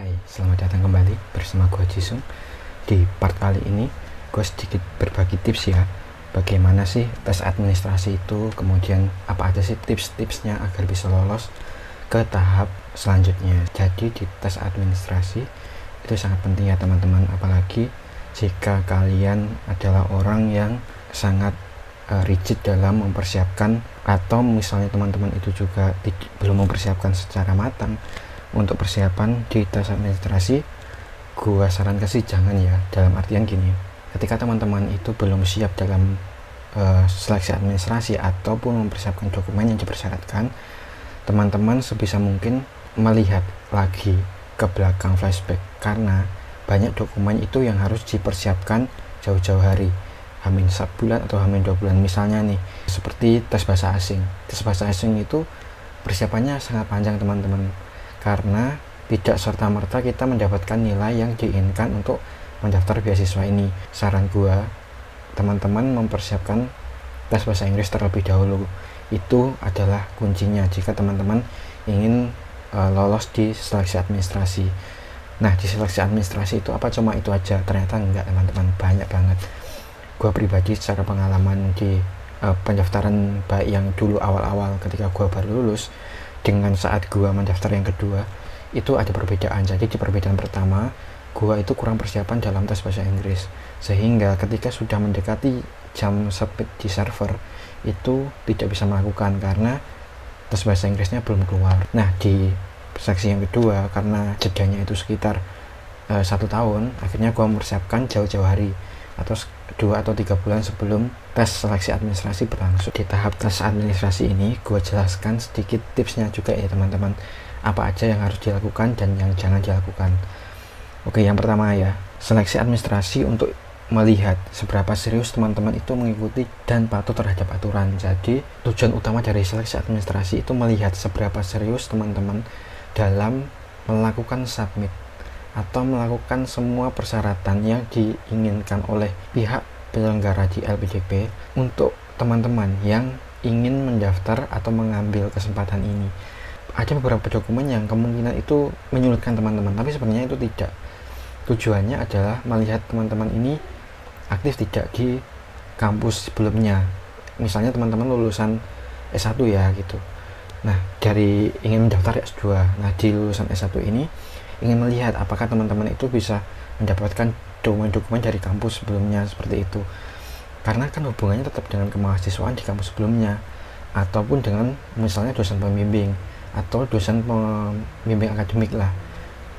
Hai, selamat datang kembali bersama gue Jisung. Di part kali ini gue sedikit berbagi tips ya, bagaimana sih tes administrasi itu, kemudian apa aja sih tips-tipsnya agar bisa lolos ke tahap selanjutnya. Jadi di tes administrasi itu sangat penting ya teman-teman, apalagi jika kalian adalah orang yang sangat rigid dalam mempersiapkan, atau misalnya teman-teman itu juga belum mempersiapkan secara matang untuk persiapan di tes administrasi. Gua sarankan sih jangan ya, dalam artian gini, ketika teman-teman itu belum siap dalam seleksi administrasi ataupun mempersiapkan dokumen yang dipersyaratkan, teman-teman sebisa mungkin melihat lagi ke belakang, flashback, karena banyak dokumen itu yang harus dipersiapkan jauh-jauh hari, hamin 1 bulan atau hamin 2 bulan. Misalnya nih, seperti tes bahasa asing. Tes bahasa asing itu persiapannya sangat panjang teman-teman, karena tidak serta-merta kita mendapatkan nilai yang diinginkan untuk mendaftar beasiswa ini. Saran gua, teman-teman mempersiapkan tes bahasa Inggris terlebih dahulu. Itu adalah kuncinya jika teman-teman ingin lolos di seleksi administrasi. Nah, di seleksi administrasi itu apa cuma itu aja? Ternyata enggak teman-teman, banyak banget. Gua pribadi secara pengalaman di pendaftaran baik yang dulu awal-awal ketika gua baru lulus dengan saat gua mendaftar yang kedua, itu ada perbedaan. Jadi di perbedaan pertama, gua itu kurang persiapan dalam tes bahasa Inggris, sehingga ketika sudah mendekati jam speed di server itu tidak bisa melakukan karena tes bahasa Inggrisnya belum keluar. Nah, di seksi yang kedua, karena jedanya itu sekitar 1 tahun, akhirnya gua mempersiapkan jauh-jauh hari atau 2 atau 3 bulan sebelum tes seleksi administrasi berlangsung. Di tahap tes administrasi ini gue jelaskan sedikit tipsnya juga ya teman-teman, apa aja yang harus dilakukan dan yang jangan dilakukan. Oke, yang pertama ya, seleksi administrasi untuk melihat seberapa serius teman-teman itu mengikuti dan patuh terhadap aturan. Jadi tujuan utama dari seleksi administrasi itu melihat seberapa serius teman-teman dalam melakukan submit atau melakukan semua persyaratan yang diinginkan oleh pihak penyelenggara di LPDP untuk teman-teman yang ingin mendaftar atau mengambil kesempatan ini. Ada beberapa dokumen yang kemungkinan itu menyulitkan teman-teman, tapi sebenarnya itu tidak. Tujuannya adalah melihat teman-teman ini aktif tidak di kampus sebelumnya. Misalnya teman-teman lulusan S1 ya gitu. Nah, dari ingin mendaftar S2. Nah, di lulusan S1 ini ingin melihat apakah teman-teman itu bisa mendapatkan dokumen-dokumen dari kampus sebelumnya, seperti itu. Karena kan hubungannya tetap dengan kemahasiswaan di kampus sebelumnya, ataupun dengan misalnya dosen pembimbing atau dosen pembimbing akademik lah.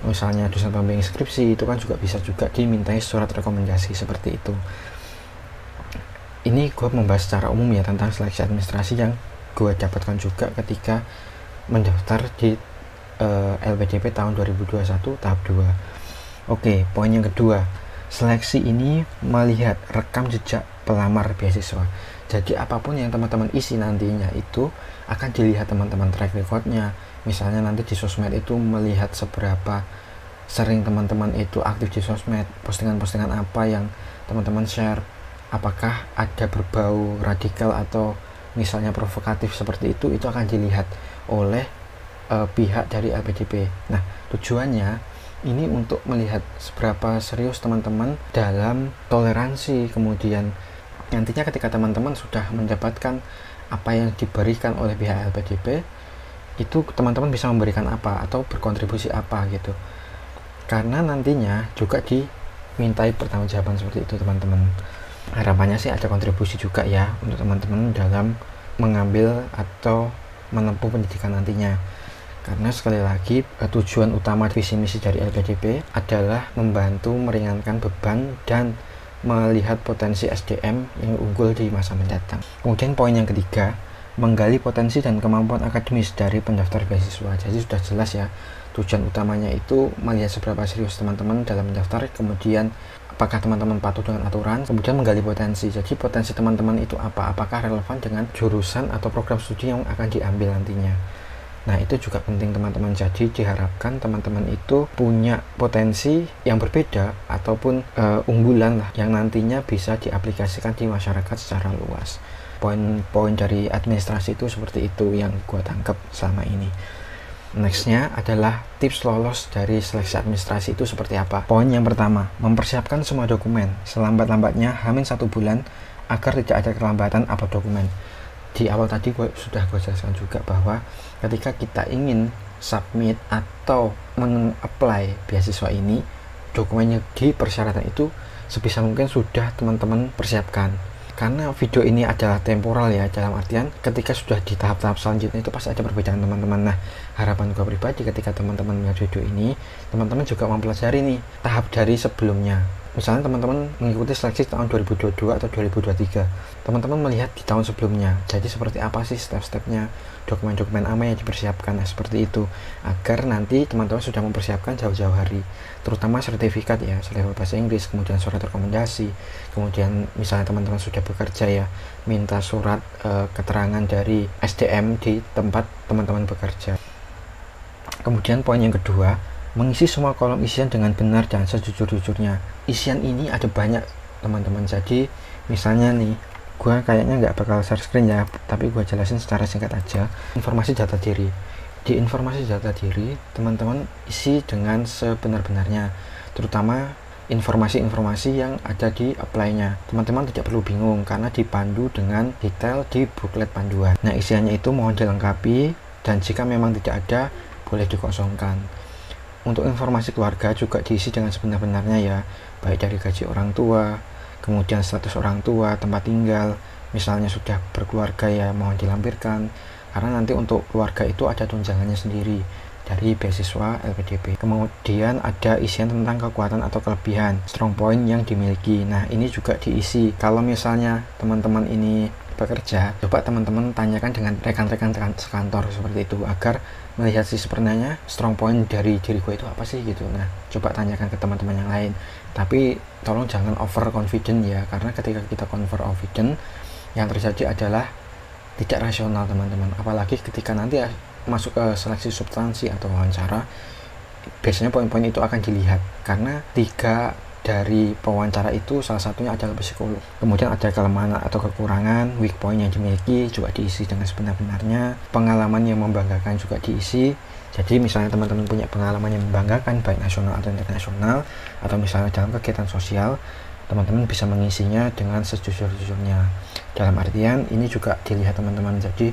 Misalnya dosen pembimbing skripsi itu kan juga bisa juga dimintai surat rekomendasi seperti itu. Ini gue membahas secara umum ya tentang seleksi administrasi yang gue dapatkan juga ketika mendaftar di LPDP tahun 2021 tahap 2. Oke, poin yang kedua, seleksi ini melihat rekam jejak pelamar beasiswa. Jadi apapun yang teman-teman isi nantinya itu akan dilihat teman-teman track recordnya. Misalnya nanti di sosmed itu melihat seberapa sering teman-teman itu aktif di sosmed, postingan-postingan apa yang teman-teman share, apakah ada berbau radikal atau misalnya provokatif seperti itu akan dilihat oleh pihak dari LPDP. Nah, tujuannya ini untuk melihat seberapa serius teman-teman dalam toleransi. Kemudian nantinya ketika teman-teman sudah mendapatkan apa yang diberikan oleh pihak LPDP, itu teman-teman bisa memberikan apa atau berkontribusi apa gitu. Karena nantinya juga dimintai pertanggungjawaban seperti itu teman-teman. Harapannya sih ada kontribusi juga ya untuk teman-teman dalam mengambil atau menempuh pendidikan nantinya. Karena sekali lagi tujuan utama visi misi dari LPDP adalah membantu meringankan beban dan melihat potensi SDM yang unggul di masa mendatang. Kemudian poin yang ketiga, menggali potensi dan kemampuan akademis dari pendaftar beasiswa. Jadi sudah jelas ya, tujuan utamanya itu melihat seberapa serius teman-teman dalam mendaftar, kemudian apakah teman-teman patuh dengan aturan, kemudian menggali potensi. Jadi potensi teman-teman itu apa? Apakah relevan dengan jurusan atau program studi yang akan diambil nantinya? Nah, itu juga penting teman-teman. Jadi diharapkan teman-teman itu punya potensi yang berbeda ataupun unggulan lah yang nantinya bisa diaplikasikan di masyarakat secara luas. Poin-poin dari administrasi itu seperti itu yang gue tangkap selama ini. Nextnya adalah tips lolos dari seleksi administrasi itu seperti apa. Poin yang pertama, mempersiapkan semua dokumen selambat-lambatnya H-1 bulan agar tidak ada kelambatan upload dokumen. Di awal tadi sudah gue jelaskan juga bahwa ketika kita ingin submit atau men-apply beasiswa ini, dokumennya di persyaratan itu sebisa mungkin sudah teman-teman persiapkan. Karena video ini adalah temporal ya, dalam artian ketika sudah di tahap-tahap selanjutnya itu pasti ada perbedaan teman-teman. Nah, harapan gue pribadi ketika teman-teman melihat video ini, teman-teman juga mempelajari nih tahap dari sebelumnya. Misalnya teman-teman mengikuti seleksi tahun 2022 atau 2023, teman-teman melihat di tahun sebelumnya, jadi seperti apa sih step-stepnya, dokumen-dokumen apa yang dipersiapkan, seperti itu, agar nanti teman-teman sudah mempersiapkan jauh-jauh hari, terutama sertifikat ya, selevel bahasa Inggris, kemudian surat rekomendasi, kemudian misalnya teman-teman sudah bekerja ya, minta surat keterangan dari SDM di tempat teman-teman bekerja. Kemudian poin yang kedua, mengisi semua kolom isian dengan benar dan sejujur-jujurnya. Isian ini ada banyak teman-teman, jadi misalnya nih, gue kayaknya nggak bakal share screen ya, tapi gue jelasin secara singkat aja. Informasi data diri, di informasi data diri teman-teman isi dengan sebenar-benarnya, terutama informasi-informasi yang ada di apply-nya. Teman-teman tidak perlu bingung karena dipandu dengan detail di buklet panduan. Nah, isiannya itu mohon dilengkapi, dan jika memang tidak ada boleh dikosongkan. Untuk informasi keluarga juga diisi dengan sebenar-benarnya ya, baik dari gaji orang tua, kemudian status orang tua, tempat tinggal, misalnya sudah berkeluarga ya mohon dilampirkan, karena nanti untuk keluarga itu ada tunjangannya sendiri dari beasiswa LPDP. Kemudian ada isian tentang kekuatan atau kelebihan, strong point yang dimiliki. Nah, ini juga diisi. Kalau misalnya teman-teman ini bekerja, coba teman-teman tanyakan dengan rekan-rekan sekantor seperti itu, agar melihat sih sebenarnya strong point dari diri gue itu apa sih gitu. Nah, coba tanyakan ke teman-teman yang lain, tapi tolong jangan over confident ya, karena ketika kita over confident yang terjadi adalah tidak rasional teman-teman, apalagi ketika nanti masuk ke seleksi substansi atau wawancara, biasanya poin-poin itu akan dilihat, karena 3 dari pewawancara itu salah satunya adalah psikolog. Kemudian ada kelemahan atau kekurangan, weak point yang dimiliki juga diisi dengan sebenar-benarnya. Pengalaman yang membanggakan juga diisi. Jadi misalnya teman-teman punya pengalaman yang membanggakan baik nasional atau internasional, atau misalnya dalam kegiatan sosial, teman-teman bisa mengisinya dengan sejujur-jujurnya. Dalam artian ini juga dilihat teman-teman, jadi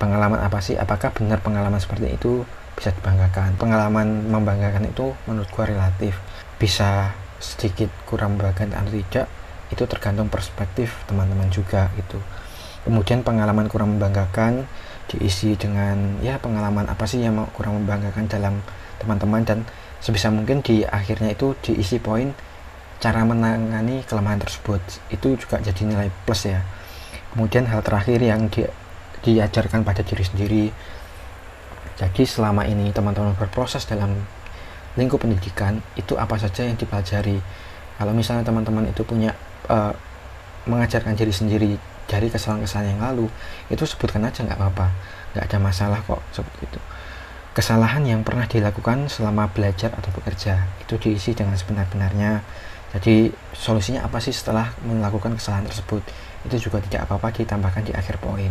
pengalaman apa sih, apakah benar pengalaman seperti itu bisa dibanggakan. Pengalaman membanggakan itu menurut gua relatif, bisa sedikit kurang membanggakan atau tidak, itu tergantung perspektif teman-teman juga gitu. Kemudian pengalaman kurang membanggakan diisi dengan ya pengalaman apa sih yang kurang membanggakan dalam teman-teman, dan sebisa mungkin di akhirnya itu diisi poin cara menangani kelemahan tersebut, itu juga jadi nilai plus ya. Kemudian hal terakhir yang diajarkan pada diri sendiri. Jadi selama ini teman-teman berproses dalam lingkup pendidikan, itu apa saja yang dipelajari. Kalau misalnya teman-teman itu punya mengajarkan diri sendiri dari kesalahan-kesalahan yang lalu, itu sebutkan aja, nggak apa-apa, nggak ada masalah kok seperti itu. Kesalahan yang pernah dilakukan selama belajar atau bekerja itu diisi dengan sebenar-benarnya. Jadi solusinya apa sih setelah melakukan kesalahan tersebut, itu juga tidak apa-apa ditambahkan di akhir poin.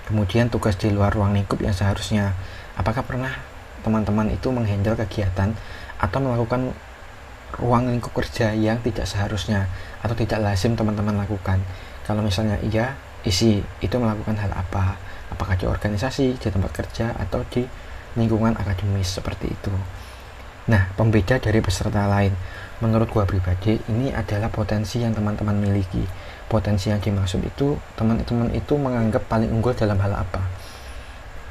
Kemudian tugas di luar ruang lingkup yang seharusnya, apakah pernah teman-teman itu menghandle kegiatan atau melakukan ruang lingkup kerja yang tidak seharusnya atau tidak lazim teman-teman lakukan. Kalau misalnya iya, isi itu melakukan hal apa, apakah di organisasi, di tempat kerja, atau di lingkungan akademis seperti itu. Nah, pembeda dari peserta lain, menurut gua pribadi, ini adalah potensi yang teman-teman miliki. Potensi yang dimaksud itu, teman-teman itu menganggap paling unggul dalam hal apa,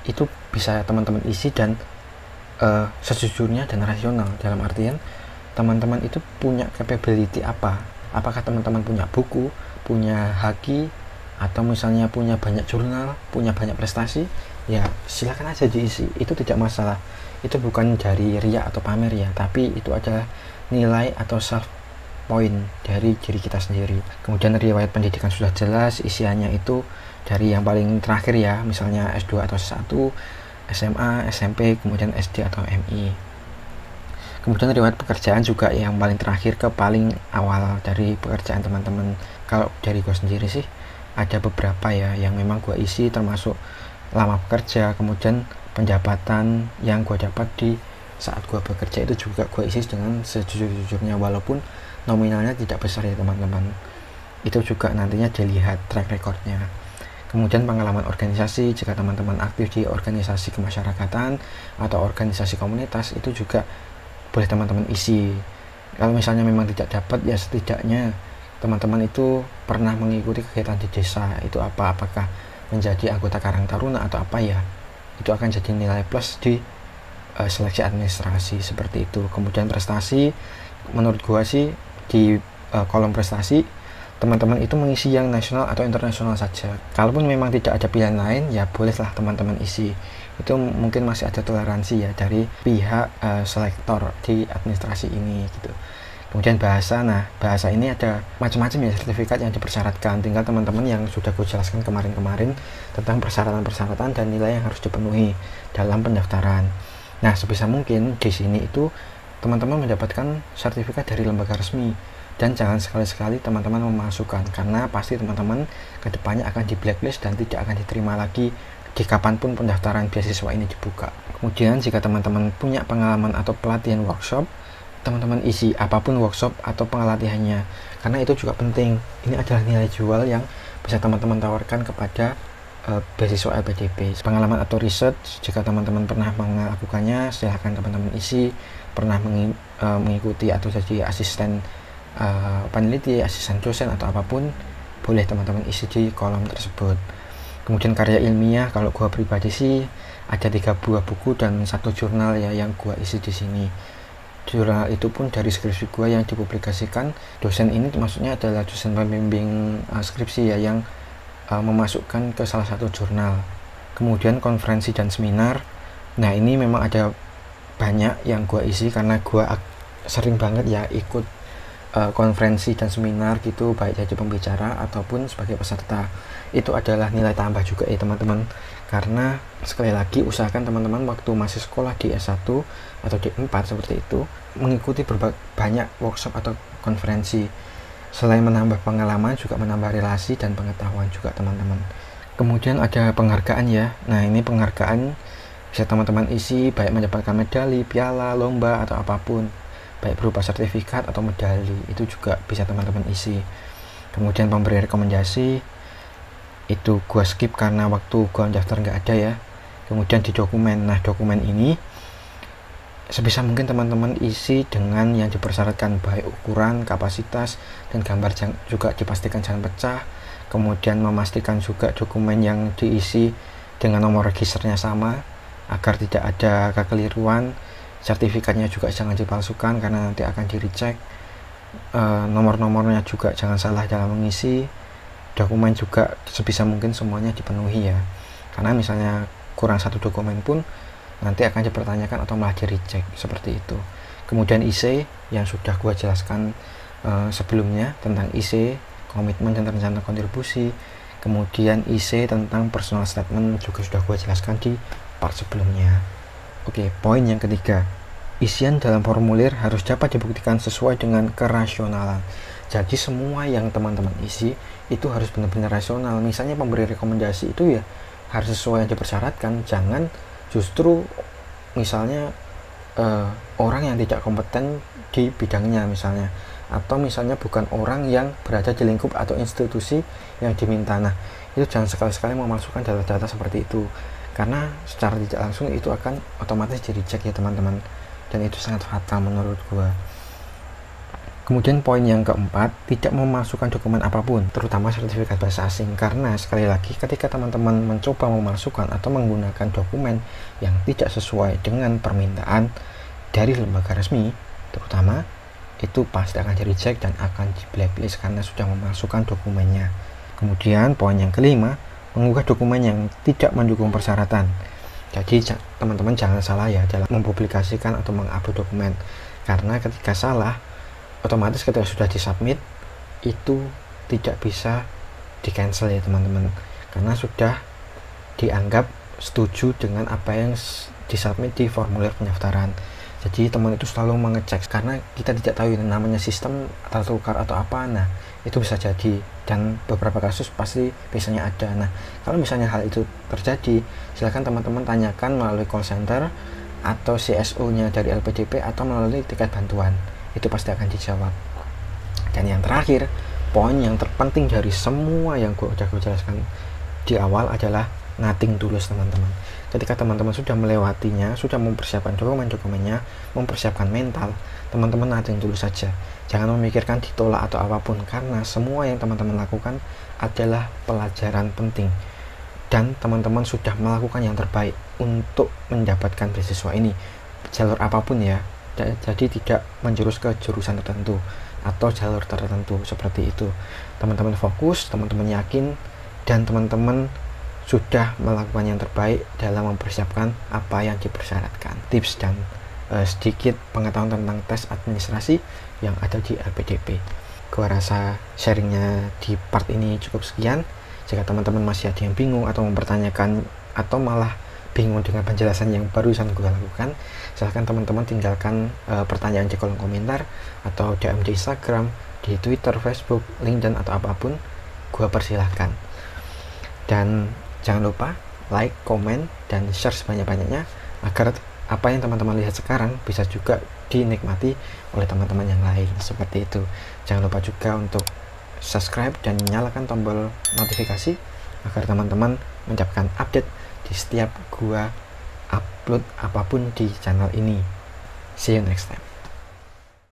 itu bisa teman-teman isi dan sejujurnya dan rasional. Dalam artian teman-teman itu punya capability apa, apakah teman-teman punya buku, punya haki, atau misalnya punya banyak jurnal, punya banyak prestasi, ya silakan aja diisi, itu tidak masalah. Itu bukan dari ria atau pamer ya, tapi itu adalah nilai atau self point dari diri kita sendiri. Kemudian riwayat pendidikan sudah jelas, isiannya itu dari yang paling terakhir ya, misalnya S2 atau S1, SMA, SMP, kemudian SD atau MI. Kemudian riwayat pekerjaan juga yang paling terakhir ke paling awal dari pekerjaan teman-teman. Kalau dari gue sendiri sih ada beberapa ya yang memang gue isi, termasuk lama bekerja, kemudian pendapatan yang gue dapat di saat gue bekerja itu juga gue isi dengan sejujur-jujurnya, walaupun nominalnya tidak besar ya teman-teman. Itu juga nantinya dilihat track recordnya. Kemudian pengalaman organisasi, jika teman-teman aktif di organisasi kemasyarakatan atau organisasi komunitas, itu juga boleh teman-teman isi. Kalau misalnya memang tidak dapat, ya setidaknya teman-teman itu pernah mengikuti kegiatan di desa. Itu apakah menjadi anggota Karang Taruna atau apa ya, itu akan jadi nilai plus di seleksi administrasi seperti itu. Kemudian prestasi, menurut gua sih di kolom prestasi teman-teman itu mengisi yang nasional atau internasional saja. Kalaupun memang tidak ada pilihan lain, ya bolehlah teman-teman isi. Itu mungkin masih ada toleransi ya dari pihak selektor di administrasi ini gitu. Kemudian bahasa, nah bahasa ini ada macam-macam ya sertifikat yang dipersyaratkan. Tinggal teman-teman yang sudah gue jelaskan kemarin-kemarin tentang persyaratan-persyaratan dan nilai yang harus dipenuhi dalam pendaftaran. Nah, sebisa mungkin di sini itu teman-teman mendapatkan sertifikat dari lembaga resmi, dan jangan sekali-sekali teman-teman memasukkan, karena pasti teman-teman kedepannya akan di blacklist dan tidak akan diterima lagi di kapanpun pendaftaran beasiswa ini dibuka. Kemudian jika teman-teman punya pengalaman atau pelatihan workshop, teman-teman isi apapun workshop atau pelatihannya, karena itu juga penting. Ini adalah nilai jual yang bisa teman-teman tawarkan kepada beasiswa LPDP. Pengalaman atau riset, jika teman-teman pernah melakukannya, silahkan teman-teman isi. Pernah mengikuti atau jadi asisten peneliti, asisten dosen atau apapun, boleh teman-teman isi di kolom tersebut. Kemudian karya ilmiah, kalau gua pribadi sih ada 3 buah buku dan 1 jurnal ya yang gua isi di sini. Jurnal itu pun dari skripsi gua yang dipublikasikan. Dosen ini maksudnya adalah dosen pembimbing skripsi ya, yang memasukkan ke salah satu jurnal. Kemudian konferensi dan seminar, nah ini memang ada banyak yang gua isi karena gua sering banget ya ikut konferensi dan seminar gitu, baik jadi pembicara ataupun sebagai peserta. Itu adalah nilai tambah juga ya teman-teman, karena sekali lagi usahakan teman-teman waktu masih sekolah di S1 atau D4 seperti itu mengikuti banyak workshop atau konferensi. Selain menambah pengalaman, juga menambah relasi dan pengetahuan juga teman-teman. Kemudian ada penghargaan ya. Nah ini penghargaan bisa teman-teman isi, baik mendapatkan medali, piala, lomba atau apapun, baik berupa sertifikat atau medali, itu juga bisa teman-teman isi. Kemudian pemberi rekomendasi, itu gua skip karena waktu gua daftar nggak ada ya. Kemudian di dokumen, nah dokumen ini sebisa mungkin teman-teman isi dengan yang dipersyaratkan, baik ukuran, kapasitas, dan gambar juga dipastikan jangan pecah. Kemudian memastikan juga dokumen yang diisi dengan nomor registernya sama agar tidak ada kekeliruan. Sertifikatnya juga jangan dipalsukan karena nanti akan di-recheck. Nomor-nomornya juga jangan salah dalam mengisi. Dokumen juga sebisa mungkin semuanya dipenuhi ya, karena misalnya kurang satu dokumen pun nanti akan dipertanyakan atau malah di-reject seperti itu. Kemudian IC yang sudah gua jelaskan sebelumnya tentang IC, komitmen dan rencana kontribusi. Kemudian IC tentang personal statement juga sudah gua jelaskan di part sebelumnya. Oke, poin yang ketiga, isian dalam formulir harus dapat dibuktikan sesuai dengan kerasionalan. Jadi semua yang teman-teman isi itu harus benar-benar rasional. Misalnya pemberi rekomendasi itu ya harus sesuai yang dipersyaratkan, jangan justru misalnya orang yang tidak kompeten di bidangnya misalnya, atau misalnya bukan orang yang berada di lingkup atau institusi yang diminta. Nah itu jangan sekali-sekali memasukkan data-data seperti itu, karena secara tidak langsung itu akan otomatis di reject ya teman-teman, dan itu sangat fatal menurut gua. Kemudian poin yang keempat, tidak memasukkan dokumen apapun, terutama sertifikat bahasa asing, karena sekali lagi ketika teman-teman mencoba memasukkan atau menggunakan dokumen yang tidak sesuai dengan permintaan dari lembaga resmi, terutama itu pasti akan di-reject dan akan di blacklist karena sudah memasukkan dokumennya. Kemudian poin yang kelima, mengunggah dokumen yang tidak mendukung persyaratan. Jadi teman-teman jangan salah ya dalam mempublikasikan atau mengupload dokumen, karena ketika salah otomatis ketika sudah disubmit itu tidak bisa di cancel ya teman-teman, karena sudah dianggap setuju dengan apa yang disubmit di formulir pendaftaran. Jadi teman itu selalu mengecek, karena kita tidak tahu yang namanya sistem tertukar atau apa. Nah, itu bisa jadi, dan beberapa kasus pasti biasanya ada. Nah, kalau misalnya hal itu terjadi, silakan teman-teman tanyakan melalui call center atau CSO-nya dari LPDP atau melalui tiket bantuan. Itu pasti akan dijawab. Dan yang terakhir, poin yang terpenting dari semua yang gue jelaskan di awal adalah nothing tulus, teman-teman. Ketika teman-teman sudah melewatinya, sudah mempersiapkan dokumen-dokumennya, mempersiapkan mental, teman-teman nothing tulus saja. Jangan memikirkan ditolak atau apapun, karena semua yang teman-teman lakukan adalah pelajaran penting. Dan teman-teman sudah melakukan yang terbaik untuk mendapatkan beasiswa ini, jalur apapun ya. Jadi tidak menjurus ke jurusan tertentu atau jalur tertentu seperti itu. Teman-teman fokus, teman-teman yakin, dan teman-teman sudah melakukan yang terbaik dalam mempersiapkan apa yang dipersyaratkan. Tips dan sedikit pengetahuan tentang tes administrasi yang ada di LPDP. Gua rasa sharingnya di part ini cukup sekian. Jika teman-teman masih ada yang bingung atau mempertanyakan atau malah bingung dengan penjelasan yang barusan gue lakukan, silahkan teman-teman tinggalkan pertanyaan di kolom komentar atau DM di Instagram, di Twitter, Facebook, LinkedIn atau apapun. Gue persilahkan. Dan jangan lupa like, komen, dan share sebanyak-banyaknya agar apa yang teman-teman lihat sekarang bisa juga dinikmati oleh teman-teman yang lain, seperti itu. Jangan lupa juga untuk subscribe dan nyalakan tombol notifikasi agar teman-teman mendapatkan update di setiap gua upload apapun di channel ini. See you next time.